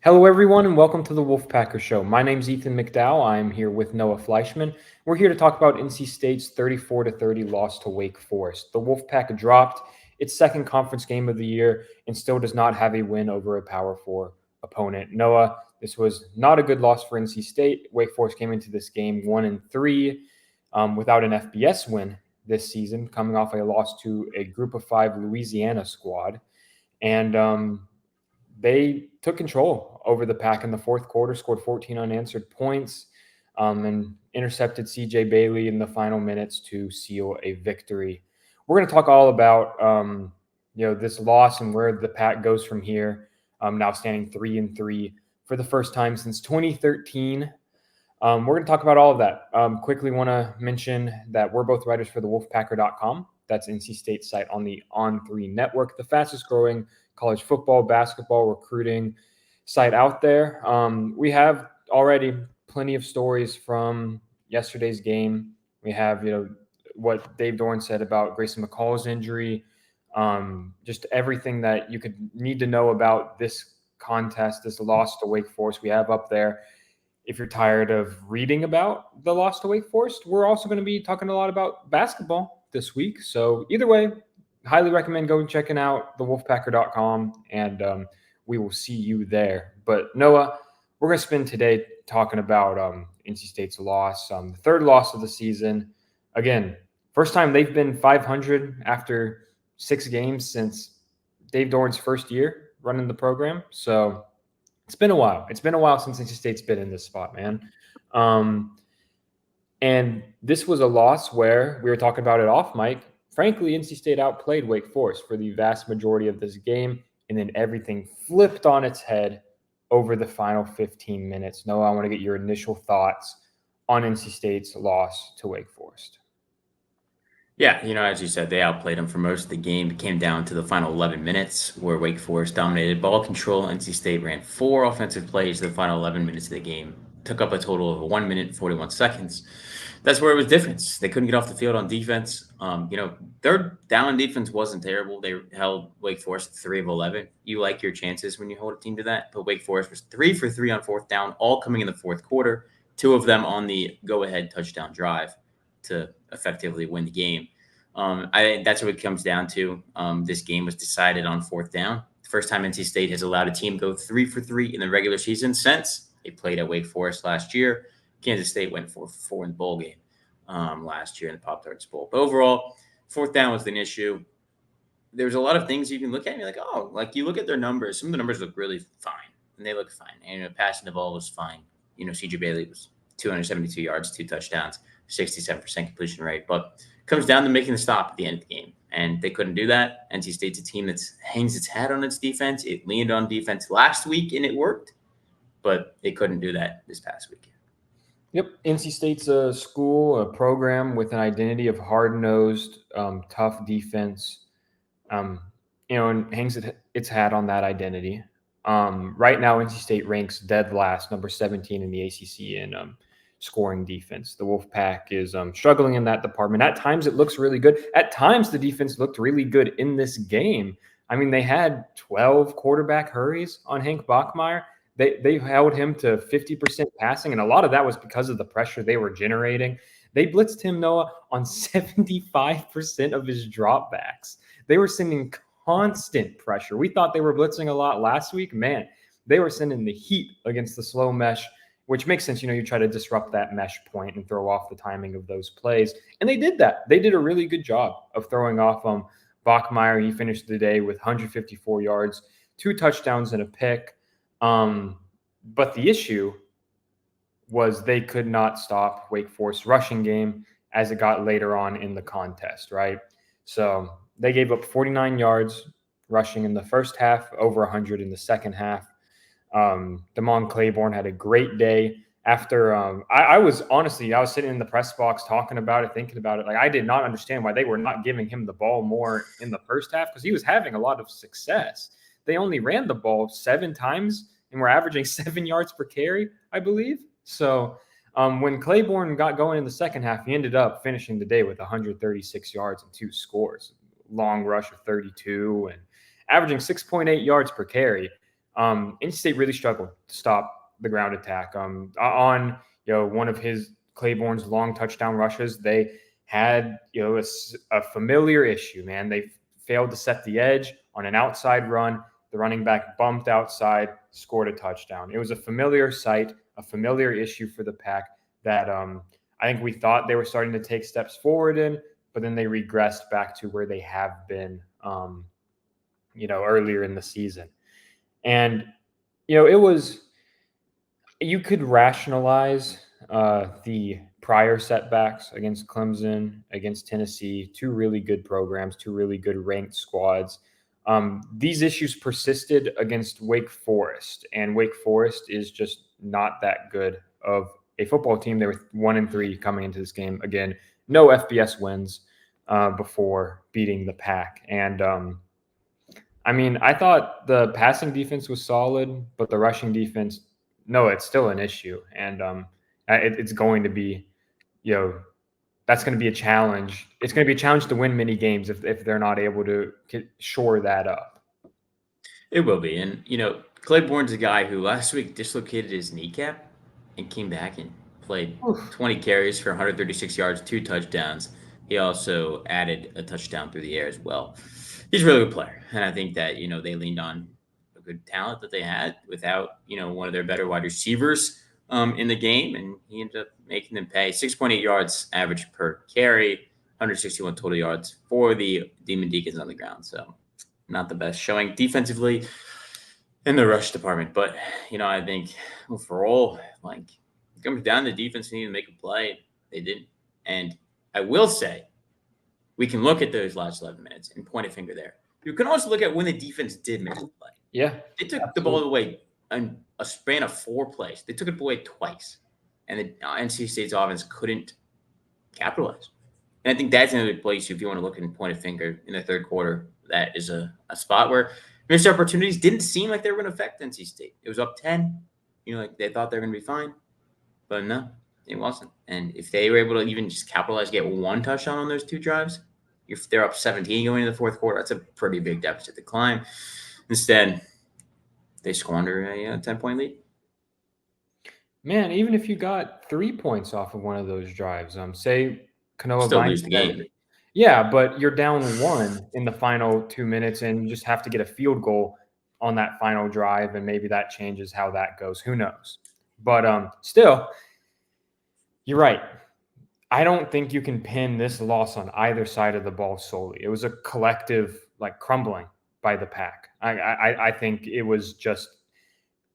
Hello, everyone, and welcome to the Wolfpacker Show. My name's Ethan McDowell. I'm here with Noah Fleischman. We're here to talk about NC State's 34-30 loss to Wake Forest. The Wolfpack dropped its second conference game of the year and still does not have a win over a Power 4 opponent. Noah, this was not a good loss for NC State. Wake Forest came into this game 1-3 without an FBS win this season, coming off a loss to a Group of 5 Louisiana squad. And they took control over the Pack in the fourth quarter, scored 14 unanswered points, and intercepted C.J. Bailey in the final minutes to seal a victory. We're going to talk all about this loss and where the Pack goes from here. Now standing 3-3 for the first time since 2013. We're going to talk about all of that. Quickly want to mention that we're both writers for the Wolfpacker.com. That's NC State's site on the On3 network, the fastest growing college football, basketball, recruiting site out there. We have already plenty of stories from yesterday's game. We have, what Dave Doran said about Grayson McCall's injury, just everything that you could need to know about this contest, this loss to Wake Forest. We have up there. If you're tired of reading about the loss to Wake Forest, we're also going to be talking a lot about basketball this week. So either way, highly recommend going checking out the Wolfpacker.com, and we will see you there. But Noah, we're going to spend today talking about NC State's loss, the third loss of the season. Again, first time they've been 500 after 6 games since Dave Doran's first year running the program. So it's been a while. It's been a while since NC State's been in this spot, man. And this was a loss where we were talking about it off mic. Frankly, NC State outplayed Wake Forest for the vast majority of this game, and then everything flipped on its head over the final 15 minutes. Noah, I want to get your initial thoughts on NC State's loss to Wake Forest. Yeah, as you said, they outplayed them for most of the game. It came down to the final 11 minutes where Wake Forest dominated ball control. NC State ran 4 offensive plays the final 11 minutes of the game, took up a total of 1 minute and 41 seconds. That's where it was difference. They couldn't get off the field on defense. Their down defense wasn't terrible. They held Wake Forest 3 of 11. You like your chances when you hold a team to that. But Wake Forest was 3 for 3 on fourth down, all coming in the fourth quarter. 2 of them on the go-ahead touchdown drive to effectively win the game. I think that's what it comes down to. This game was decided on fourth down. The first time NC State has allowed a team go 3 for 3 in the regular season since they played at Wake Forest last year. Kansas State went 4 for 4 in the bowl game last year in the Pop-Tarts Bowl. But overall, fourth down was an issue. There's a lot of things you can look at and be like, you look at their numbers. Some of the numbers look really fine, and they look fine. And passing the ball was fine. C.J. Bailey was 272 yards, 2 touchdowns, 67% completion rate. But it comes down to making the stop at the end of the game, and they couldn't do that. NC State's a team that hangs its hat on its defense. It leaned on defense last week, and it worked, but they couldn't do that this past weekend. Yep, NC State's a school, a program with an identity of hard-nosed, tough defense, and hangs its hat on that identity. Right now, NC State ranks dead last, number 17 in the ACC in scoring defense. The Wolfpack is struggling in that department. At times, it looks really good. At times, the defense looked really good in this game. I mean, they had 12 quarterback hurries on Hank Bachmeier. They held him to 50% passing, and a lot of that was because of the pressure they were generating. They blitzed him, Noah, on 75% of his dropbacks. They were sending constant pressure. We thought they were blitzing a lot last week. Man, they were sending the heat against the slow mesh, which makes sense. You try to disrupt that mesh point and throw off the timing of those plays. And they did that. They did a really good job of throwing off Bachmeier. He finished the day with 154 yards, 2 touchdowns, and a pick. But the issue was they could not stop Wake Forest's rushing game as it got later on in the contest, right? So they gave up 49 yards rushing in the first half, over 100 in the second half. Damon Claiborne had a great day. After I was sitting in the press box talking about it, thinking about it. Like, I did not understand why they were not giving him the ball more in the first half, because he was having a lot of success. They only ran the ball 7 times and were averaging 7 yards per carry, I believe. So when Claiborne got going in the second half, he ended up finishing the day with 136 yards and 2 scores, long rush of 32, and averaging 6.8 yards per carry. NC State really struggled to stop the ground attack. On one of his Claiborne's long touchdown rushes, they had a familiar issue. Man, they failed to set the edge on an outside run. The running back bumped outside, scored a touchdown. It was a familiar sight, a familiar issue for the Pack that I think we thought they were starting to take steps forward in, but then they regressed back to where they have been, earlier in the season. And, it was, you could rationalize the prior setbacks against Clemson, against Tennessee, two really good programs, two really good ranked squads. These issues persisted against Wake Forest, and Wake Forest is just not that good of a football team. They were 1-3 coming into this game. Again, no FBS wins before beating the Pack. And I thought the passing defense was solid, but the rushing defense, no, it's still an issue. And it's going to be, that's going to be a challenge. It's going to be a challenge to win many games if they're not able to shore that up. It will be. And, Claiborne's a guy who last week dislocated his kneecap and came back and played 20 carries for 136 yards, 2 touchdowns. He also added a touchdown through the air as well. He's a really good player. And I think that, they leaned on a good talent that they had without, one of their better wide receivers in the game. And he ended up making them pay 6.8 yards average per carry, 161 total yards for the Demon Deacons on the ground. So not the best showing defensively in the rush department. But, I think overall, it comes down to defense needing to make a play. They didn't. And I will say, we can look at those last 11 minutes and point a finger there. You can also look at when the defense did make a play. Yeah. They took the ball away in a span of 4 plays. They took it away twice. And the NC State's offense couldn't capitalize. And I think that's another place, if you want to look and point a finger in the third quarter, that is a spot where missed opportunities didn't seem like they were going to affect NC State. It was up 10. They thought they were going to be fine. But no, it wasn't. And if they were able to even just capitalize, get 1 touchdown on those 2 drives, if they're up 17 going into the fourth quarter, that's a pretty big deficit to climb. Instead, they squander a 10-point lead. Man, even if you got 3 points off of one of those drives, say Kanoa Still lose the game. Yeah, but you're down 1 in the final 2 minutes, and you just have to get a field goal on that final drive, and maybe that changes how that goes. Who knows? But still, you're right. I don't think you can pin this loss on either side of the ball solely. It was a collective crumbling by the Pack. I think it was just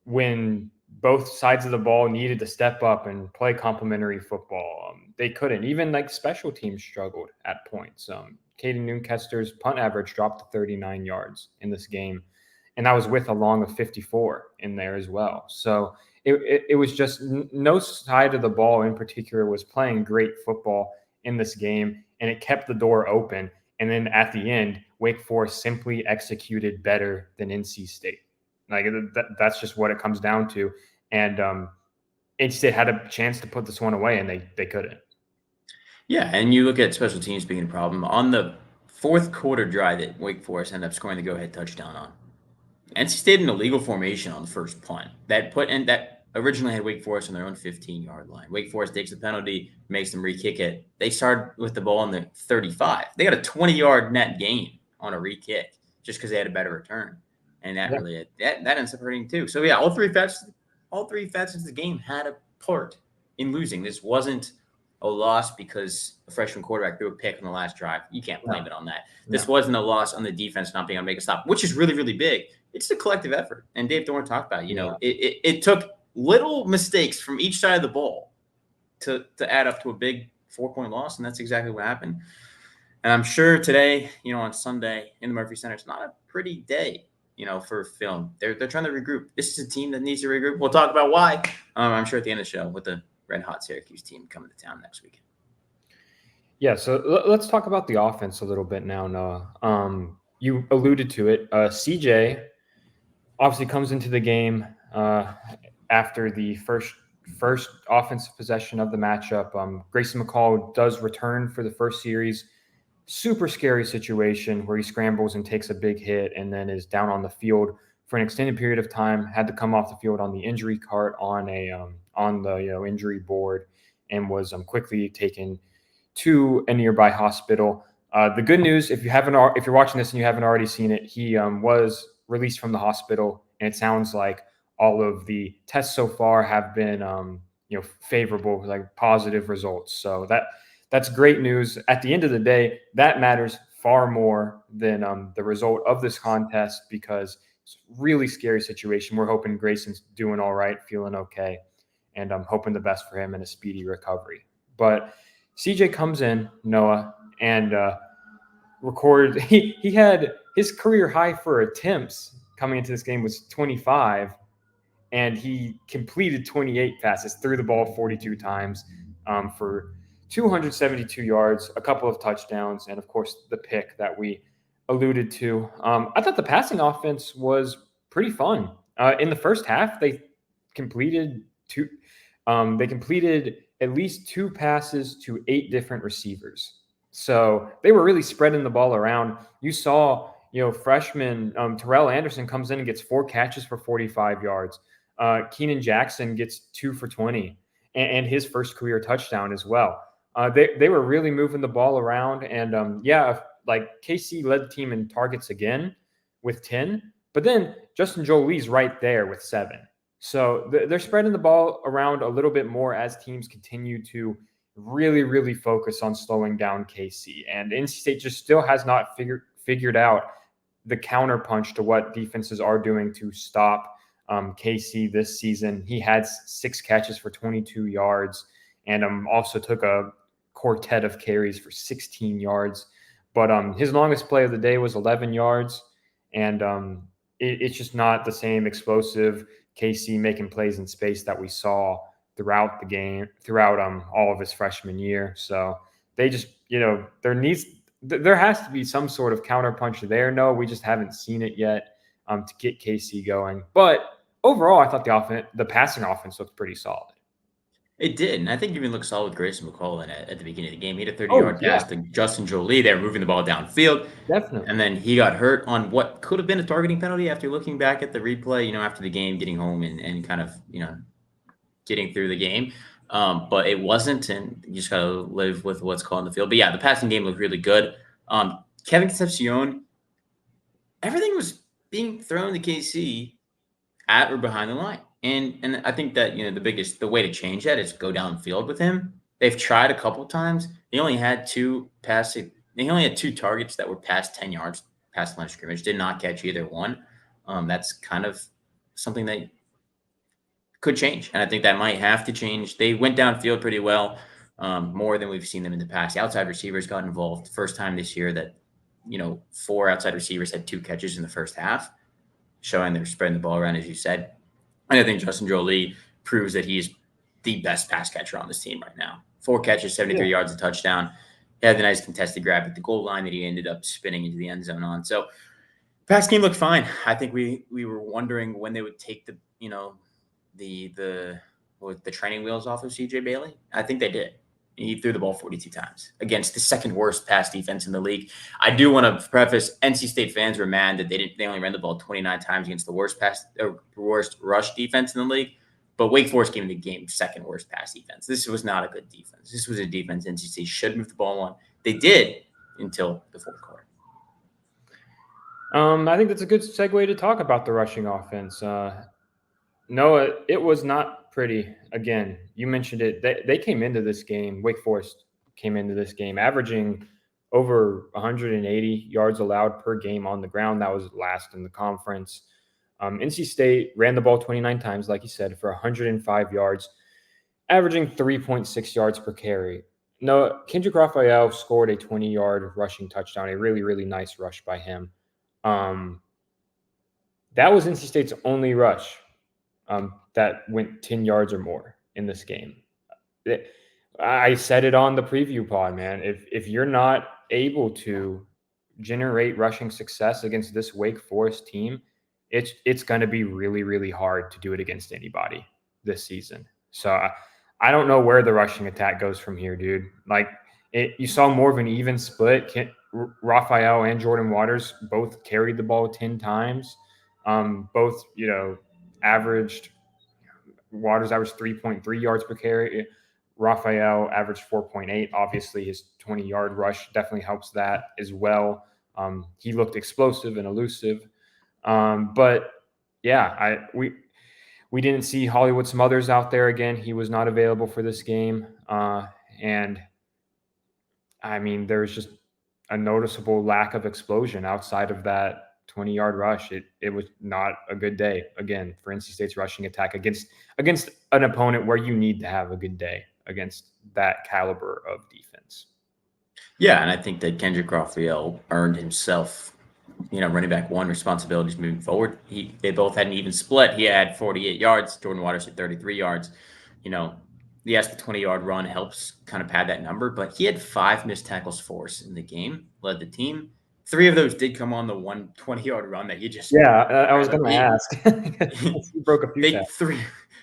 when both sides of the ball needed to step up and play complementary football. They couldn't. Even special teams struggled at points. Katie Nunkester's punt average dropped to 39 yards in this game, and that was with a long of 54 in there as well. So it was just no side of the ball in particular was playing great football in this game, and it kept the door open. And then at the end, Wake Forest simply executed better than NC State. That's just what it comes down to. And NC State had a chance to put this one away, and they couldn't. Yeah, and you look at special teams being a problem. On the fourth quarter drive that Wake Forest ended up scoring the go-ahead touchdown on, NC State in a legal formation on the first punt. That originally had Wake Forest on their own 15-yard line. Wake Forest takes the penalty, makes them re-kick it. They started with the ball on the 35. They got a 20-yard net gain on a re-kick just because they had a better return. And that ends up hurting too. So, yeah, all three facets of the game had a part in losing. This wasn't a loss because a freshman quarterback threw a pick on the last drive. You can't blame it on that. This wasn't a loss on the defense not being able to make a stop, which is really, really big. It's a collective effort. And Dave Dorn talked about it. It took little mistakes from each side of the ball to add up to a big 4-point loss, and that's exactly what happened. And I'm sure today, on Sunday in the Murphy Center, it's not a pretty day, for film. They're trying to regroup. This is a team that needs to regroup. We'll talk about why, I'm sure, at the end of the show with the red-hot Syracuse team coming to town next weekend. Yeah, so let's talk about the offense a little bit now, Noah. You alluded to it. CJ obviously comes into the game after the first offensive possession of the matchup. Grayson McCall does return for the first series. Super scary situation where he scrambles and takes a big hit and then is down on the field for an extended period of time, had to come off the field on the injury cart on the injury board, and was quickly taken to a nearby hospital. The good news, if you're watching this and you haven't already seen it, he was released from the hospital, and it sounds like all of the tests so far have been favorable, like positive results. So that's great news. At the end of the day, that matters far more than the result of this contest, because it's a really scary situation. We're hoping Grayson's doing all right, feeling okay, and I'm hoping the best for him and a speedy recovery. But CJ comes in, Noah, and recorded. He had his career high for attempts coming into this game was 25, and he completed 28 passes, threw the ball 42 times for 272 yards, a couple of touchdowns, and of course the pick that we alluded to. I thought the passing offense was pretty fun. In the first half, they completed two. They completed at least 2 passes to 8 different receivers. So they were really spreading the ball around. You saw, freshman Terrell Anderson comes in and gets 4 catches for 45 yards. Keenan Jackson gets 2 for 20 and his first career touchdown as well. They were really moving the ball around. And like KC led the team in targets again with 10, but then Justin Jolie's right there with 7. So they're spreading the ball around a little bit more as teams continue to really, really focus on slowing down KC. And NC State just still has not figured out the counterpunch to what defenses are doing to stop KC this season. He had 6 catches for 22 yards and also took a quartet of carries for 16 yards. But his longest play of the day was 11 yards. And it's just not the same explosive KC making plays in space that we saw throughout the game, throughout all of his freshman year. So they just, there has to be some sort of counterpunch there. No, we just haven't seen it yet to get KC going. But overall, I thought the passing offense looked pretty solid. It did, and I think even looked solid with Grayson McCall at the beginning of the game. He had a 30-yard pass to Justin Jolie. They were moving the ball downfield. Definitely. And then he got hurt on what could have been a targeting penalty after looking back at the replay, after the game, getting home and kind of, getting through the game. But it wasn't, and you just got to live with what's called on the field. But yeah, the passing game looked really good. Kevin Concepcion, everything was being thrown to KC at or behind the line. And I think that, the way to change that is go downfield with him. They've tried a couple times. He only had 2 targets that were past 10 yards, past the line of scrimmage. Did not catch either one. That's kind of something that could change. And I think that might have to change. They went downfield pretty well, more than we've seen them in the past. The outside receivers got involved. First time this year that, 4 outside receivers had 2 catches in the first half, showing they're spreading the ball around, as you said. And I think Justin Jolie proves that he's the best pass catcher on this team right now. 4 catches, 73 yards, a touchdown. He had the nice contested grab at the goal line that he ended up spinning into the end zone on. So pass game looked fine. I think we were wondering when they would take the training wheels off of CJ Bailey. I think they did. He threw the ball 42 times against the second worst pass defense in the league. I do want to preface, NC State fans were mad that they only ran the ball 29 times against the worst rush defense in the league. But Wake Forest came into the game second worst pass defense. This was not a good defense. This was a defense NC State should move the ball on. They did until the fourth quarter. I think that's a good segue to talk about the rushing offense. No, it was not pretty. Again, you mentioned it. They came into this game, Wake Forest came into this game averaging over 180 yards allowed per game on the ground. That was last in the conference. NC State ran the ball 29 times, like you said, for 105 yards, averaging 3.6 yards per carry. No, Kendrick Raphael scored a 20-yard rushing touchdown, a really, really nice rush by him. That was NC State's only rush that went 10 yards or more in this game. I said it on the preview pod, man. If you're not able to generate rushing success against this Wake Forest team, it's going to be really, really hard to do it against anybody this season. So I don't know where the rushing attack goes from here, dude. You saw more of an even split. Raphael and Jordan Waters both carried the ball 10 times. Both, averaged Waters averaged 3.3 yards per carry. Raphael averaged 4.8. Obviously, his 20-yard rush definitely helps that as well. He looked explosive and elusive. But yeah, we didn't see Hollywood Smothers out there again. He was not available for this game. And I mean, there's just a noticeable lack of explosion outside of that 20-yard rush. It was not a good day again for NC State's rushing attack against an opponent where you need to have a good day against that caliber of defense. Yeah, and I think that Kendrick Raphael earned himself, running back one responsibilities moving forward. They both had an even split. He had 48 yards. Jordan Waters had 33 yards. Yes, the 20-yard run helps kind of pad that number, but he had 5 missed tackles forced in the game, led the team. 3 of those did come on the 20-yard run that you just Yeah, I was going to ask. He broke a few they tackles.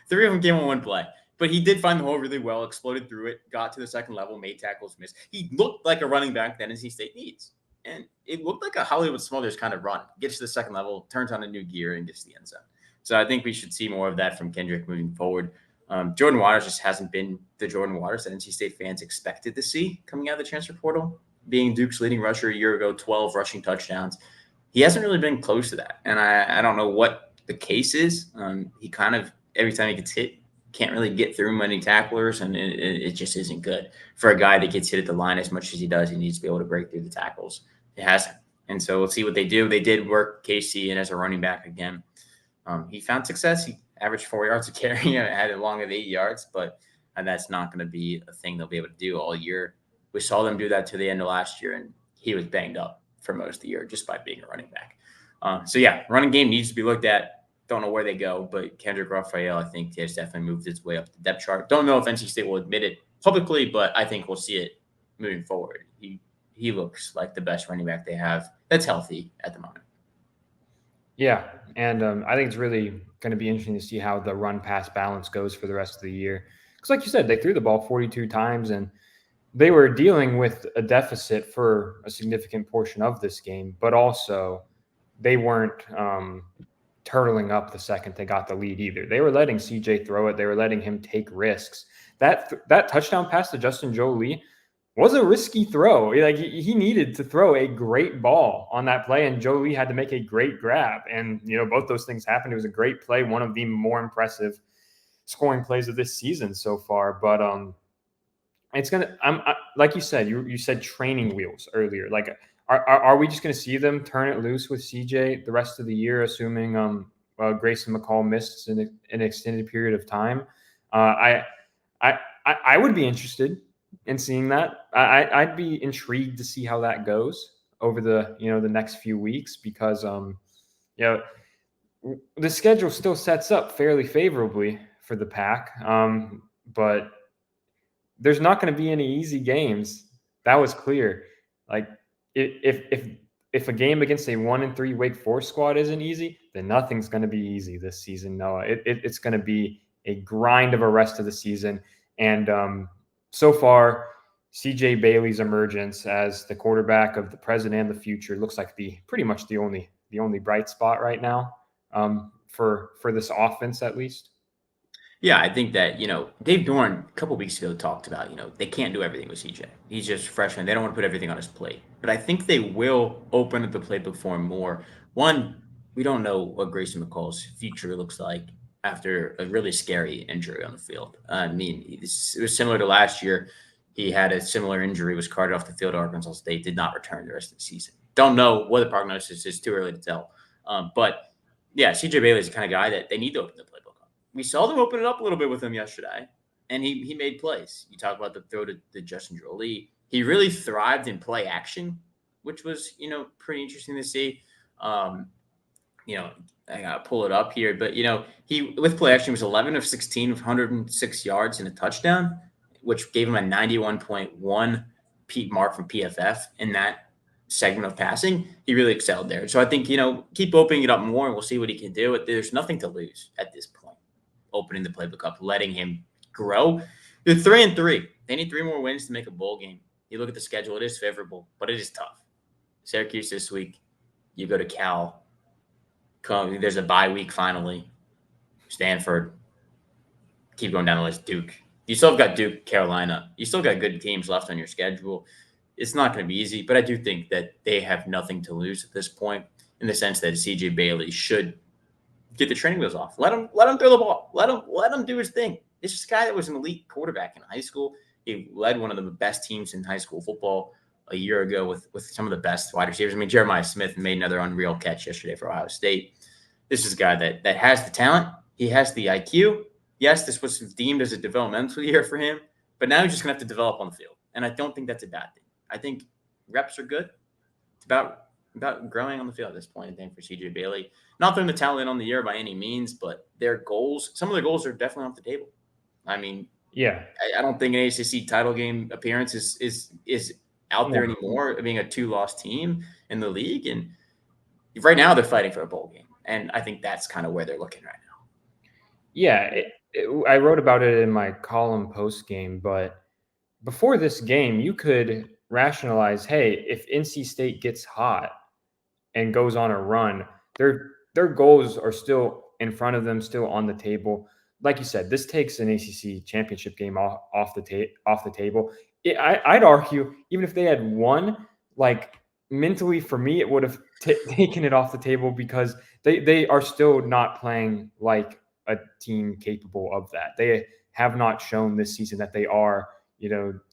three of them came on one play. But he did find the hole really well, exploded through it, got to the second level, made tackles miss. He looked like a running back that NC State needs. And it looked like a Hollywood Smothers kind of run. Gets to the second level, turns on a new gear, and gets to the end zone. So I think we should see more of that from Kendrick moving forward. Jordan Waters just hasn't been the Jordan Waters that NC State fans expected to see coming out of the transfer portal. Being Duke's leading rusher a year ago, 12 rushing touchdowns. He hasn't really been close to that. And I don't know what the case is. He kind of, every time he gets hit, can't really get through many tacklers, and it just isn't good for a guy that gets hit at the line as much as he does. He needs to be able to break through the tackles. It hasn't, and so we'll see what they do. They did work Casey in as a running back again. He found success. He averaged 4 yards a carry, had it long of 8 yards, but that's not going to be a thing they'll be able to do all year. We saw them do that to the end of last year, and he was banged up for most of the year just by being a running back. So yeah, running game needs to be looked at. Don't know where they go, but Kendrick Raphael, I think, has definitely moved his way up the depth chart. Don't know if NC State will admit it publicly, but I think we'll see it moving forward. He looks like the best running back they have that's healthy at the moment. Yeah, and I think it's really going to be interesting to see how the run-pass balance goes for the rest of the year. Because like you said, they threw the ball 42 times, and they were dealing with a deficit for a significant portion of this game, but also they weren't turtling up the second they got the lead either. They were letting CJ throw it. They were letting him take risks. That touchdown pass to Justin Jolie was a risky throw. Like he needed to throw a great ball on that play, and Jolie had to make a great grab. And both those things happened. It was a great play, one of the more impressive scoring plays of this season so far. But it's gonna. Like you said, you said training wheels earlier. Like, are we just gonna see them turn it loose with CJ the rest of the year, assuming Grayson McCall missed an extended period of time? I would be interested in seeing that. I'd be intrigued to see how that goes over the the next few weeks, because the schedule still sets up fairly favorably for the Pack, but there's not going to be any easy games. That was clear. Like if a game against a 1-3 Wake Forest squad isn't easy, then nothing's going to be easy this season. No, it's going to be a grind of a rest of the season. And so far, CJ Bailey's emergence as the quarterback of the present and the future looks like pretty much the only bright spot right now, for this offense at least. Yeah, I think that, Dave Dorn a couple weeks ago talked about, they can't do everything with CJ. He's just a freshman. They don't want to put everything on his plate. But I think they will open up the playbook for him more. One, we don't know what Grayson McCall's future looks like after a really scary injury on the field. I mean, it was similar to last year. He had a similar injury, was carted off the field at Arkansas State, did not return the rest of the season. Don't know what the prognosis is. Too early to tell. But yeah, CJ Bailey is the kind of guy that they need to open the playbook. We saw them open it up a little bit with him yesterday, and he made plays. You talk about the throw to Justin Jolie. He really thrived in play action, which was, pretty interesting to see. I got to pull it up here, but, he, with play action, was 11 of 16 with 106 yards and a touchdown, which gave him a 91.1 mark from PFF in that segment of passing. He really excelled there. So I think, keep opening it up more, and we'll see what he can do. There's nothing to lose at this point. Opening the playbook up, letting him grow. They're 3-3. They need 3 more wins to make a bowl game. You look at the schedule; it is favorable, but it is tough. Syracuse this week. You go to Cal. There's a bye week finally. Stanford. Keep going down the list. Duke. You still have got Duke, Carolina. You still got good teams left on your schedule. It's not going to be easy, but I do think that they have nothing to lose at this point, in the sense that CJ Bailey should get the training wheels off. Let him throw the ball. Let him do his thing. This is a guy that was an elite quarterback in high school. He led one of the best teams in high school football a year ago with some of the best wide receivers. I mean, Jeremiah Smith made another unreal catch yesterday for Ohio State. This is a guy that has the talent. He has the IQ. Yes, this was deemed as a developmental year for him, but now he's just going to have to develop on the field. And I don't think that's a bad thing. I think reps are good. It's about growing on the field at this point, I think, for CJ Bailey. Not throwing the talent in on the year by any means, but their goals, some of their goals are definitely off the table. I mean, yeah, I don't think an ACC title game appearance is out there anymore, being a 2-loss team in the league. And right now they're fighting for a bowl game. And I think that's kind of where they're looking right now. Yeah, I wrote about it in my column post game, but before this game, you could rationalize, hey, if NC State gets hot and goes on a run, their goals are still in front of them, still on the table. Like you said, this takes an ACC championship game off the table. I'd argue, even if they had won, like mentally for me, it would have taken it off the table, because they are still not playing like a team capable of that. They have not shown this season that they are,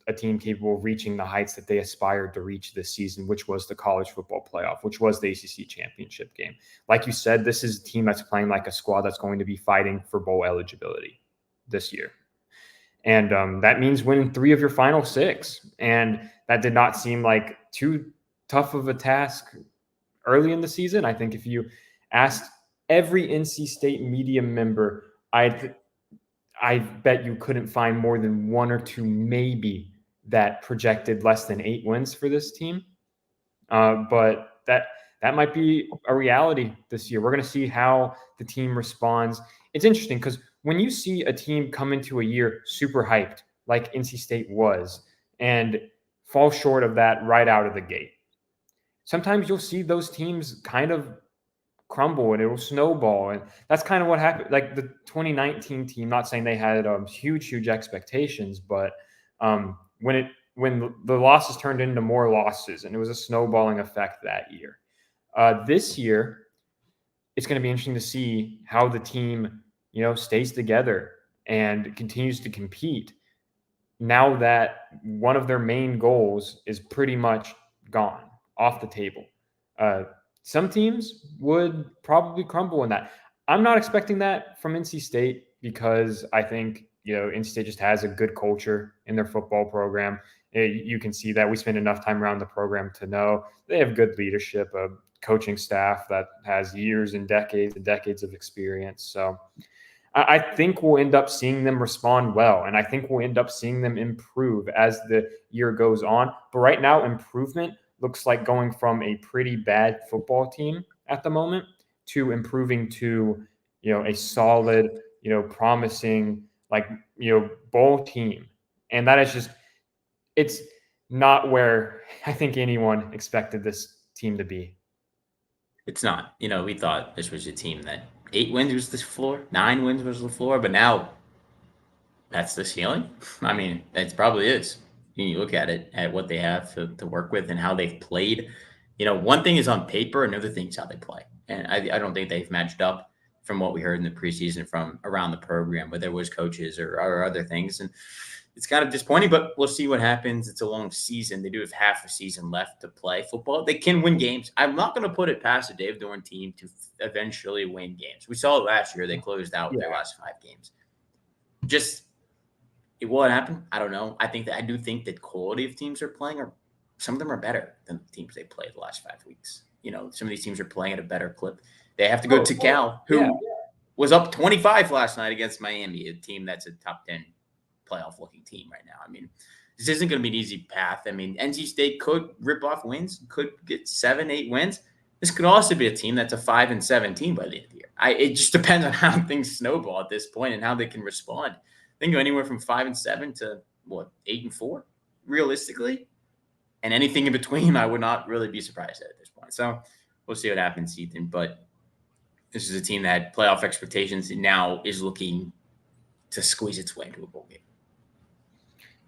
a team capable of reaching the heights that they aspired to reach this season, which was the college football playoff, which was the ACC championship game. Like you said, this is a team that's playing like a squad that's going to be fighting for bowl eligibility this year. And that means winning 3 of your final 6. And that did not seem like too tough of a task early in the season. I think if you asked every NC State media member, I bet you couldn't find more than 1 or 2 maybe that projected less than 8 wins for this team. But that might be a reality this year. We're going to see how the team responds. It's interesting because when you see a team come into a year super hyped, like NC State was, and fall short of that right out of the gate, sometimes you'll see those teams kind of crumble and it will snowball. And that's kind of what happened. Like the 2019 team, not saying they had huge expectations, but when the losses turned into more losses, and it was a snowballing effect that year. This year, it's going to be interesting to see how the team, stays together and continues to compete now that one of their main goals is pretty much gone off the table. Some teams would probably crumble in that. I'm not expecting that from NC State, because I think, NC State just has a good culture in their football program. You can see that. We spend enough time around the program to know they have good leadership, a coaching staff that has years and decades of experience. So I think we'll end up seeing them respond well, and I think we'll end up seeing them improve as the year goes on. But right now, improvement looks like going from a pretty bad football team at the moment to improving to, a solid, promising, bowl team. And that is just, it's not where I think anyone expected this team to be. It's not. We thought this was a team that 8 wins was the floor, 9 wins was the floor, but now that's the ceiling. I mean, it probably is. You look at it, at what they have to work with and how they've played. One thing is on paper, another thing is how they play. And I don't think they've matched up from what we heard in the preseason from around the program, whether it was coaches or other things. And it's kind of disappointing, but we'll see what happens. It's a long season. They do have half a season left to play football. They can win games. I'm not going to put it past the Dave Doran team to eventually win games. We saw it last year. They closed out their last 5 games. Will it happen? I don't know. I do think that quality of teams are playing, or some of them are better than the teams they played the last 5 weeks. Some of these teams are playing at a better clip. They have to go to Cal, who was up 25 last night against Miami, a team that's a top 10 playoff-looking team right now. I mean, this isn't going to be an easy path. I mean, NC State could rip off wins, could get 7, 8 wins. This could also be a team that's a 5-7 team by the end of the year. It just depends on how things snowball at this point and how they can respond. They can go anywhere from 5-7 to 8-4, realistically, and anything in between. I would not really be surprised at this point. So we'll see what happens, Ethan. But This is a team that had playoff expectations and now is looking to squeeze its way into a bowl game.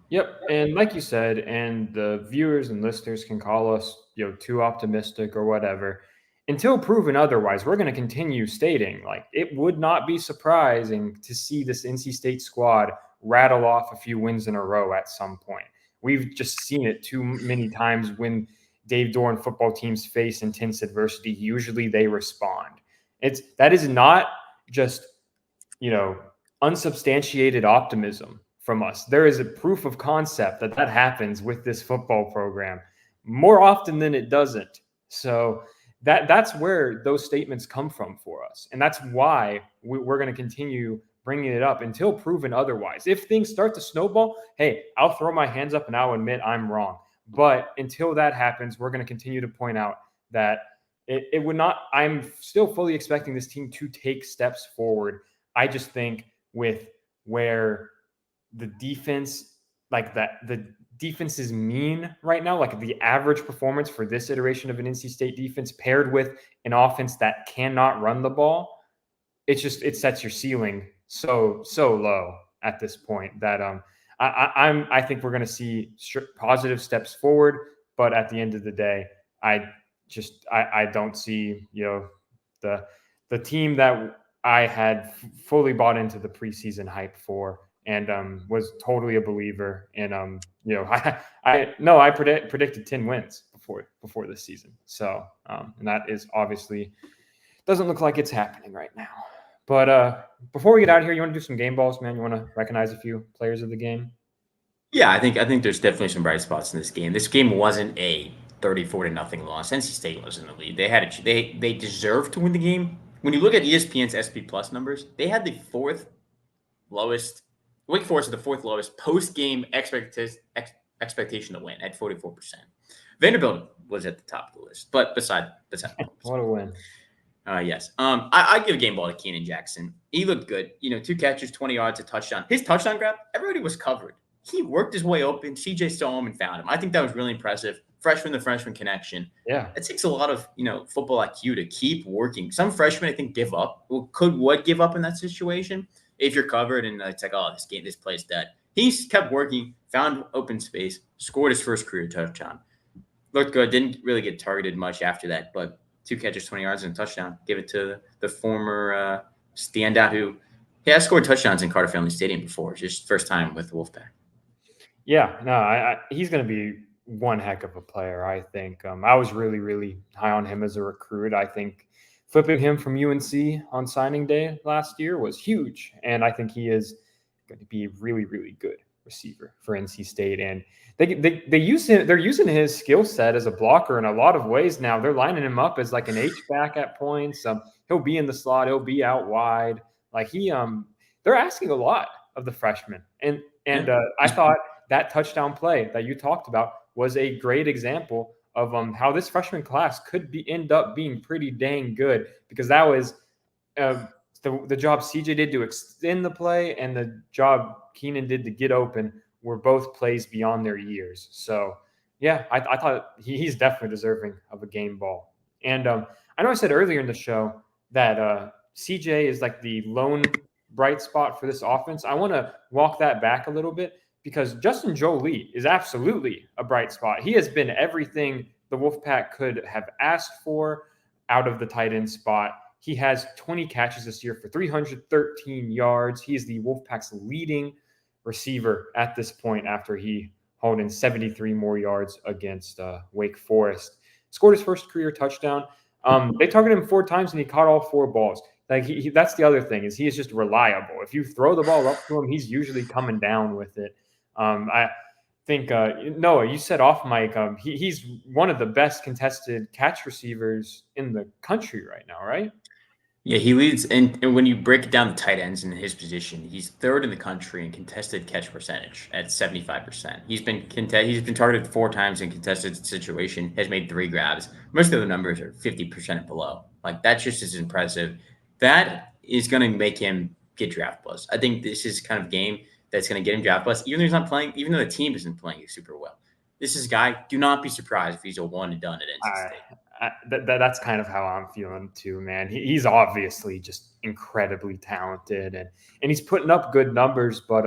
Yep, and like you said, and the viewers and listeners can call us, too optimistic or whatever. Until proven otherwise, we're going to continue stating like it would not be surprising to see this NC State squad rattle off a few wins in a row at some point. We've just seen it too many times when Dave Doran football teams face intense adversity. Usually they respond. That is not just, you know, unsubstantiated optimism from us. There is a proof of concept that happens with this football program more often than it doesn't. So that's where those statements come from for us. And that's why we're going to continue bringing it up until proven otherwise. If things start to snowball, hey, I'll throw my hands up and I'll admit I'm wrong. But until that happens, we're going to continue to point out that it would not. I'm still fully expecting this team to take steps forward. I just think with where the defense, like that, the defense is mean right now, like the average performance for this iteration of an NC State defense paired with an offense that cannot run the ball, it sets your ceiling so low at this point that I think we're going to see positive steps forward, but at the end of the day, I don't see the team that I had fully bought into the preseason hype for and was totally a believer in. I predicted 10 wins before this season. So and that is obviously doesn't look like it's happening right now. But before we get out of here, you want to do some game balls, man? You want to recognize a few players of the game? Yeah, I think there's definitely some bright spots in this game. This game wasn't a 34-0 loss. NC State was in the lead. They deserved to win the game. When you look at ESPN's SP Plus numbers, they had the fourth lowest. Wake Forest had the fourth lowest post-game expectation to win at 44%. Vanderbilt was at the top of the list, but beside what a win. Yes. I give a game ball to Keenan Jackson. He looked good. 2 catches, 20 yards, a touchdown. His touchdown grab, everybody was covered. He worked his way open. CJ saw him and found him. I think that was really impressive. Freshman to freshman connection. Yeah. It takes a lot of, football IQ to keep working. Some freshmen, I think, give up. Would give up in that situation if you're covered and it's like, oh, this play's dead. He kept working, found open space, scored his first career touchdown. Looked good. Didn't really get targeted much after that, but 2 catches, 20 yards, and a touchdown. Give it to the former standout who has scored touchdowns in Carter Family Stadium before. Just first time with the Wolfpack. Yeah, no, he's going to be one heck of a player, I think. I was really, really high on him as a recruit. I think flipping him from UNC on signing day last year was huge, and I think he is going to be a really, really good receiver for NC State. And they use him. They're using his skill set as a blocker in a lot of ways now. They're lining him up as like an H-back at points. He'll be in the slot. He'll be out wide. Like they're asking a lot of the freshman. And I thought that touchdown play that you talked about was a great example of how this freshman class could end up being pretty dang good, because that was the job CJ did to extend the play and the job Keenan did to get open were both plays beyond their years. So, yeah, I thought he's definitely deserving of a game ball. And I know I said earlier in the show that CJ is like the lone bright spot for this offense. I want to walk that back a little bit, because Justin Jolie is absolutely a bright spot. He has been everything the Wolfpack could have asked for out of the tight end spot. He has 20 catches this year for 313 yards. He is the Wolfpack's leading receiver at this point after he hauled in 73 more yards against Wake Forest. Scored his first career touchdown. They targeted him 4 times and he caught all 4 balls. Like that's the other thing, is he is just reliable. If you throw the ball up to him, he's usually coming down with it. I think Noah, you said off mic, he's one of the best contested catch receivers in the country right now, right? Yeah, he leads, and when you break it down the tight ends in his position, he's 3rd in the country in contested catch percentage at 75%. He's been targeted 4 times in contested situation, has made 3 grabs. Most of the numbers are 50% and below. Like, that's just as impressive. That is going to make him get draft buzz. I think this is kind of game that's going to get him draft buzz, even though he's not playing, even though the team isn't playing super well. This is a guy, do not be surprised if he's a one and done at NC State. That's kind of how I'm feeling too, man. He's obviously just incredibly talented, and he's putting up good numbers. But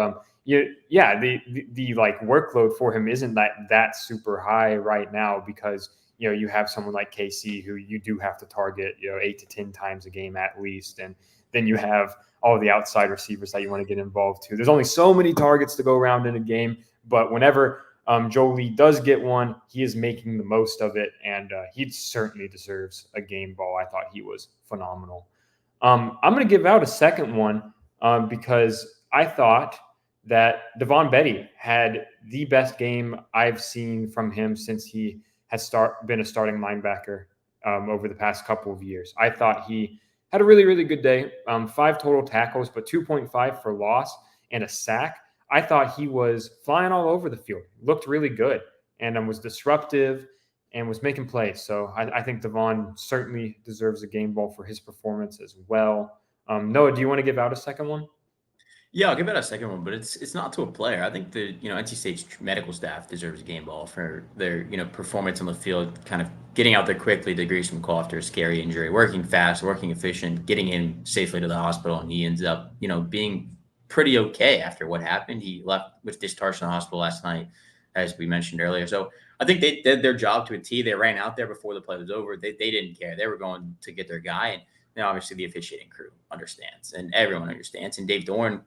the like workload for him isn't that super high right now because you have someone like KC who you do have to target 8 to 10 times a game at least, and then you have all the outside receivers that you want to get involved too. There's only so many targets to go around in a game, but whenever Joe Lee does get one, he is making the most of it, and he certainly deserves a game ball. I thought he was phenomenal. I'm going to give out a second one because I thought that Devon Betty had the best game I've seen from him since he has been a starting linebacker over the past couple of years. I thought he had a really, really good day. 5 total tackles, but 2.5 for loss and a sack. I thought he was flying all over the field, looked really good, and was disruptive and was making plays. So I think Devon certainly deserves a game ball for his performance as well. Noah, do you want to give out a second one? Yeah, I'll give it a second one, but it's not to a player. I think the NC State's medical staff deserves a game ball for their performance on the field, kind of getting out there quickly to Grayson McCall after a scary injury, working fast, working efficient, getting him safely to the hospital, and he ends up being pretty okay after what happened. He left with discharge in the hospital last night, as we mentioned earlier. So I think they did their job to a T. They ran out there before the play was over. They didn't care. They were going to get their guy, and obviously the officiating crew understands, and everyone understands. And Dave Dorn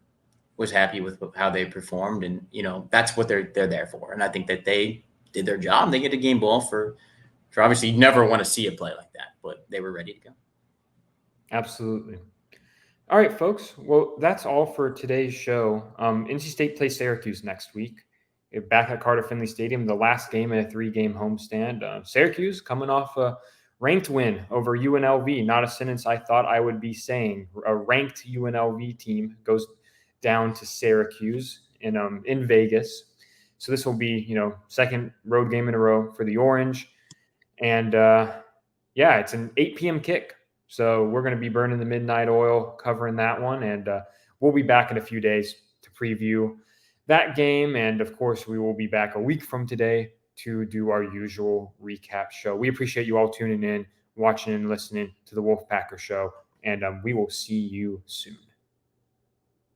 was happy with how they performed, and that's what they're there for. And I think that they did their job. They get a game ball for obviously you never want to see a play like that, but they were ready to go. Absolutely. All right, folks. Well, that's all for today's show. NC State plays Syracuse next week. Back at Carter Finley Stadium, the last game in a 3-game homestand. Syracuse coming off a ranked win over UNLV. Not a sentence I thought I would be saying. A ranked UNLV team goes down to Syracuse in Vegas. So this will be, second road game in a row for the Orange. And it's an 8 p.m. kick. So we're going to be burning the midnight oil covering that one. And we'll be back in a few days to preview that game. And of course, we will be back a week from today to do our usual recap show. We appreciate you all tuning in, watching and listening to the Wolfpacker Show. And we will see you soon.